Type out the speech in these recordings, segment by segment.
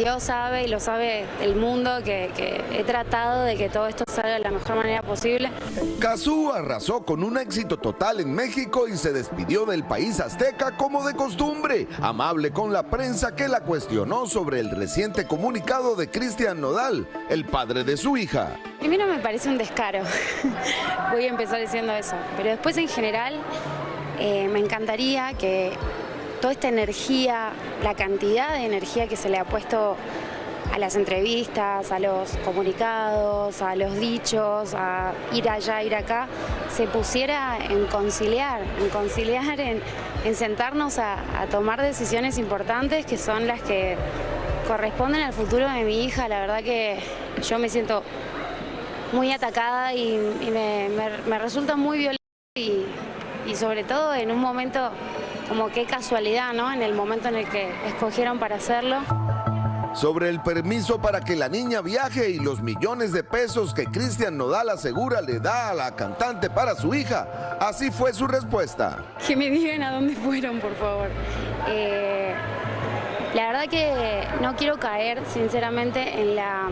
Dios sabe y lo sabe el mundo que he tratado de que todo esto salga de la mejor manera posible. Cazzu arrasó con un éxito total en México y se despidió del país azteca como de costumbre, amable con la prensa que la cuestionó sobre el reciente comunicado de Cristian Nodal, el padre de su hija. Primero me parece un descaro, voy a empezar diciendo eso, pero después en general me encantaría que toda esta energía, la cantidad de energía que se le ha puesto a las entrevistas, a los comunicados, a los dichos, a ir allá, ir acá, se pusiera en conciliar, en sentarnos a tomar decisiones importantes que son las que corresponden al futuro de mi hija. La verdad que yo me siento muy atacada y me resulta muy violenta y sobre todo en un momento como qué casualidad, ¿no? En el momento en el que escogieron para hacerlo. Sobre el permiso para que la niña viaje y los millones de pesos que Cristian Nodal asegura le da a la cantante para su hija, así fue su respuesta. Que me digan a dónde fueron, por favor. La verdad que no quiero caer, sinceramente, en la...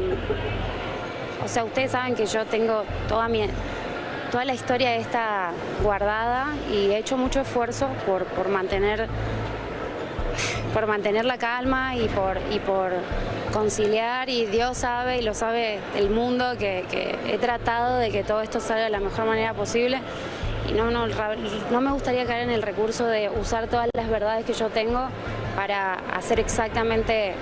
O sea, ustedes saben que yo tengo toda la historia esta guardada y he hecho mucho esfuerzo por mantener la calma y por conciliar, y Dios sabe y lo sabe el mundo que he tratado de que todo esto salga de la mejor manera posible y no me gustaría caer en el recurso de usar todas las verdades que yo tengo para hacer exactamente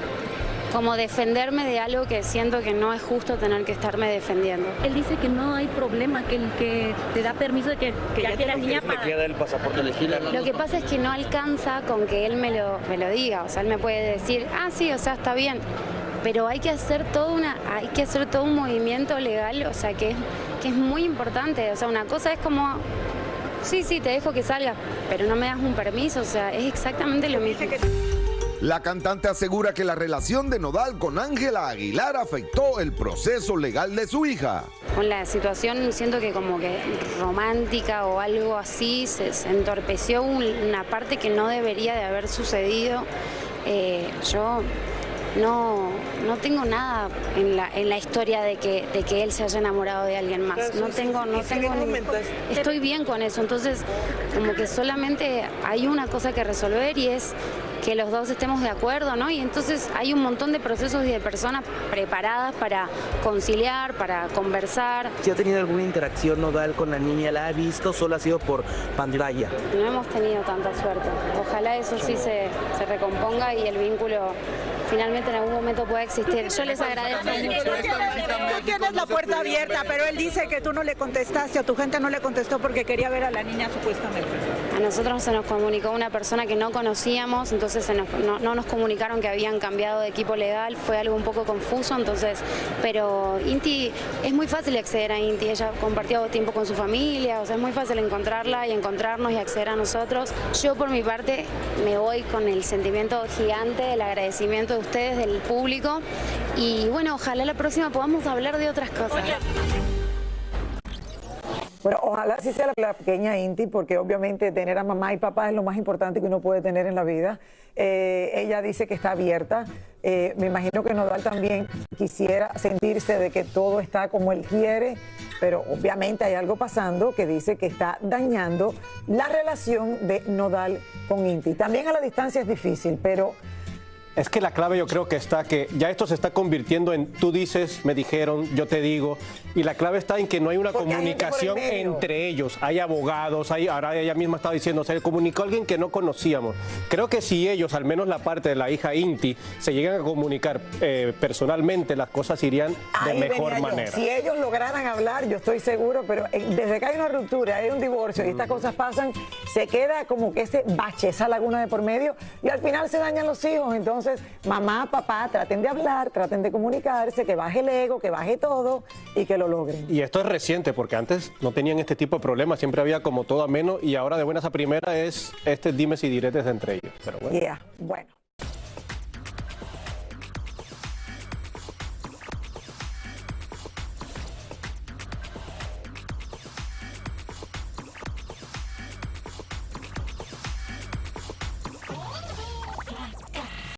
como defenderme de algo que siento que no es justo tener que estarme defendiendo. Él dice que no hay problema, que te da permiso de que ya que la niña le queda el pasaporte legislativo. Lo que pasa es que no alcanza con que él me lo diga, o sea, él me puede decir, ah, sí, o sea, está bien, pero hay que hacer todo un movimiento legal, o sea, que es muy importante. O sea, una cosa es como, sí, te dejo que salgas, pero no me das un permiso, o sea, es exactamente lo mismo. La cantante asegura que la relación de Nodal con Ángela Aguilar afectó el proceso legal de su hija. Con la situación siento que como que romántica o algo así se entorpeció una parte que no debería de haber sucedido. Yo no tengo nada en la historia de que él se haya enamorado de alguien más. Estoy bien con eso, entonces como que solamente hay una cosa que resolver y es que los dos estemos de acuerdo, ¿no? Y entonces hay un montón de procesos y de personas preparadas para conciliar, para conversar. ¿Si ha tenido alguna interacción Nodal con la niña? ¿La ha visto? ¿Solo ha sido por pantalla? No hemos tenido tanta suerte. Ojalá eso sí se recomponga y el vínculo finalmente en algún momento pueda existir. Yo les agradezco mucho. Tú tienes la puerta abierta, pero él dice que tú no le contestaste o tu gente no le contestó porque quería ver a la niña supuestamente. A nosotros se nos comunicó una persona que no conocíamos, entonces no nos comunicaron que habían cambiado de equipo legal, fue algo un poco confuso, entonces, pero Inti, es muy fácil acceder a Inti, ella compartió tiempo con su familia, o sea, es muy fácil encontrarla y encontrarnos y acceder a nosotros. Yo por mi parte me voy con el sentimiento gigante, el agradecimiento de ustedes, del público, y bueno, ojalá la próxima podamos hablar de otras cosas. Bueno, ojalá sí sea la pequeña Inti, porque obviamente tener a mamá y papá es lo más importante que uno puede tener en la vida. Ella dice que está abierta. Me imagino que Nodal también quisiera sentirse de que todo está como él quiere, pero obviamente hay algo pasando que dice que está dañando la relación de Nodal con Inti. También a la distancia es difícil, pero... Es que la clave yo creo que está que ya esto se está convirtiendo en tú dices, me dijeron, yo te digo, y la clave está en que no hay una comunicación entre ellos, hay abogados, ahora ella misma estaba diciendo, se comunicó alguien que no conocíamos. Creo que si ellos, al menos la parte de la hija Inti, se llegan a comunicar personalmente, las cosas irían de mejor manera. Si ellos lograran hablar, yo estoy seguro, pero desde que hay una ruptura, hay un divorcio y estas cosas pasan, se queda como que ese bache, esa laguna de por medio, y al final se dañan los hijos. Entonces, mamá, papá, traten de hablar, traten de comunicarse, que baje el ego, que baje todo y que lo logren. Y esto es reciente, porque antes no tenían este tipo de problemas, siempre había como todo ameno, y ahora de buenas a primeras es dimes y diretes entre ellos. Pero bueno. Bueno.